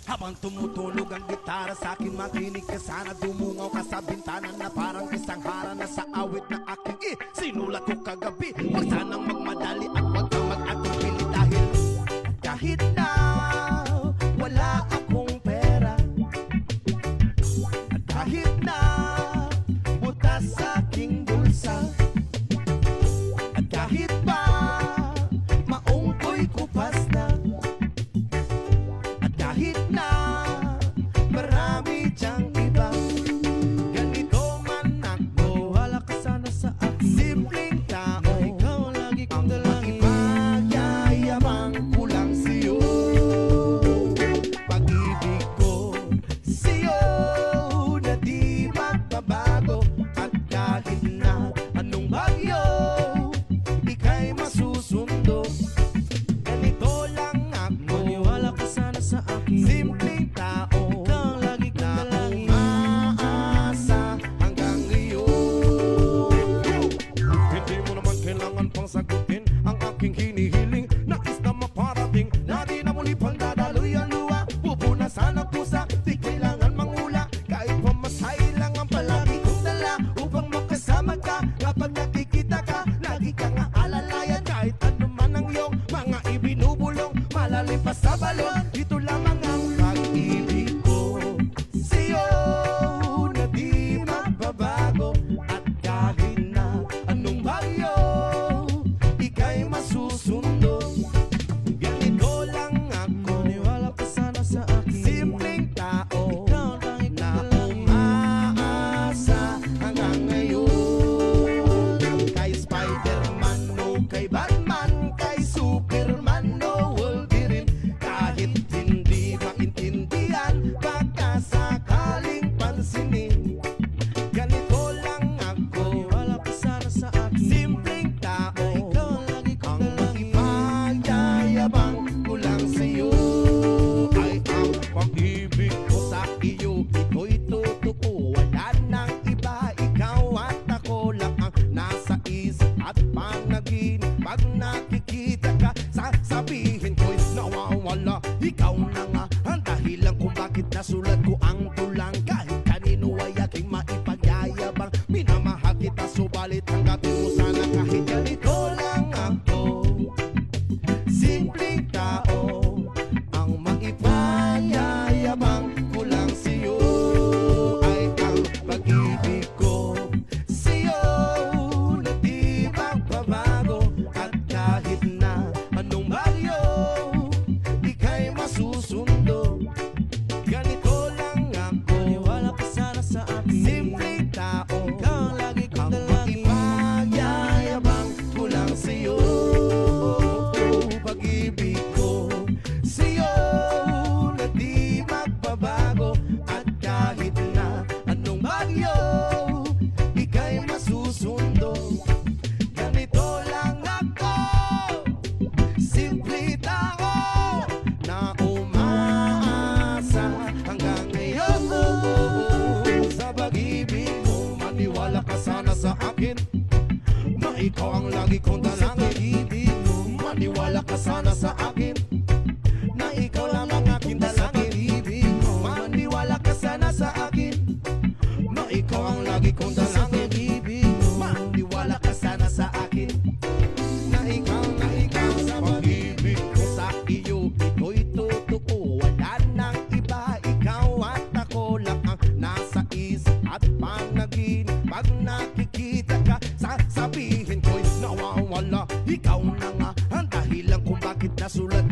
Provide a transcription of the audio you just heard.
Habang tumutunog ang gitara sa akin, makinig ka sana. Dumungaw ka sa bintana na parang isang harana sa awit na aking sinulat ko kagabi. Huwag sanang magmadali at huwag kang mag-atupili dahil kahit na wala akong pera, at kahit na butas sa aking bulsa, at kahit pa maong ko'y kupas na, at kahit na marami diyang iba, ganito man ako, wala ka sana sa akin. Simpleng tao, ikaw ang lagi kong dalangin. Ipagyayabang ko lang sa'yo, pag-ibig ko sa'yo na di magbabago. At kahit na anong bagyo, ika'y masusundo. Ganito lang ako, maniwala ka sana sa akin. Simpleng tao, ikaw ang lagi kong dalangin. Umaasa hanggang ngayon. Hindi mo naman kailangan pang sagutin ang aking hinihiling. Nais na maparating na di na muli pang dadaloy ang luha. Pupunasan ang pusa, di kailangan mangula. Kahit pamasahe lang ang palagi kong dala upang makasama ka. Kapag nakikita ka, lagi kang aalalayan. Kahit ano man ang iyong mga ibinubulong, malalim pa sa balon, ito lamang ang pag-ibig ko sa'yo na di magbabago. At kahit na anong bagyo, ika'y masusundo. Ganito lang ako, maniwala ka sana sa akin. Simpleng tao, ikaw ang lagi kong dalangin. Umaasa hanggang ngayon. Kay Spider-Man o kay Batman, kay Superman o Wolverine, kahit hindi maintindihan, baka sakaling pansinin. Ganito lang ako, maniwala ka sana sa akin. Simpleng tao, ikaw ang lagi kong dalangin. Ipagyayabang ko lang sa'yo ay ang pag-ibig ko sa iyo. Ito'y totoo, wala nang iba. Ikaw at ako lang ang nasa isip at panaginip. Pag nakikita ka, sasabihin ko'y nawawala. Ikaw na nga ang dahilan kung bakit nasulat ko ang tulang. Kahit kanino ay aking maipagyayabang, minamahal kita, subalit tanggapin mo sana kahit ganito lang ako. Simpleng tao, ang maipagyayabang ko lang sa'yo ay ang pag-ibig ko sa'yo na di magbabago. At kahit na anong bagyo, ika'y masusundo. Ganito lang ako, maniwala ka sana sa akin. Simpleng tao, ikaw ang lagi kong dalangin. Ipagyayabang ko lang sa'yo, pag-ibig ko sa'yo na di magbabago. At kahit na anong bagyo, ika'y masusundo. Ganito lang ako, simple tao na umaasa hanggang ngayon. Sa pag-ibig mo, maniwala ka sana sa akin, na ikaw ang lagi kong dalangin. Maniwala ka sana sa akin, na ikaw lang ang aking dalangin. Maniwala ka sana sa akin, na ikaw ang lagi kong dalangin. Maniwala ka sana sa akin, na ikaw sa pag-ibig ko sa iyo. Ito'y totoo, wala nang iba. Ikaw at ako lang ang nasa isip at panaginip. Pag nakikita ka, sasabihin ko'y nawawala. Ikaw na nga ang dahilan kung bakit nasulat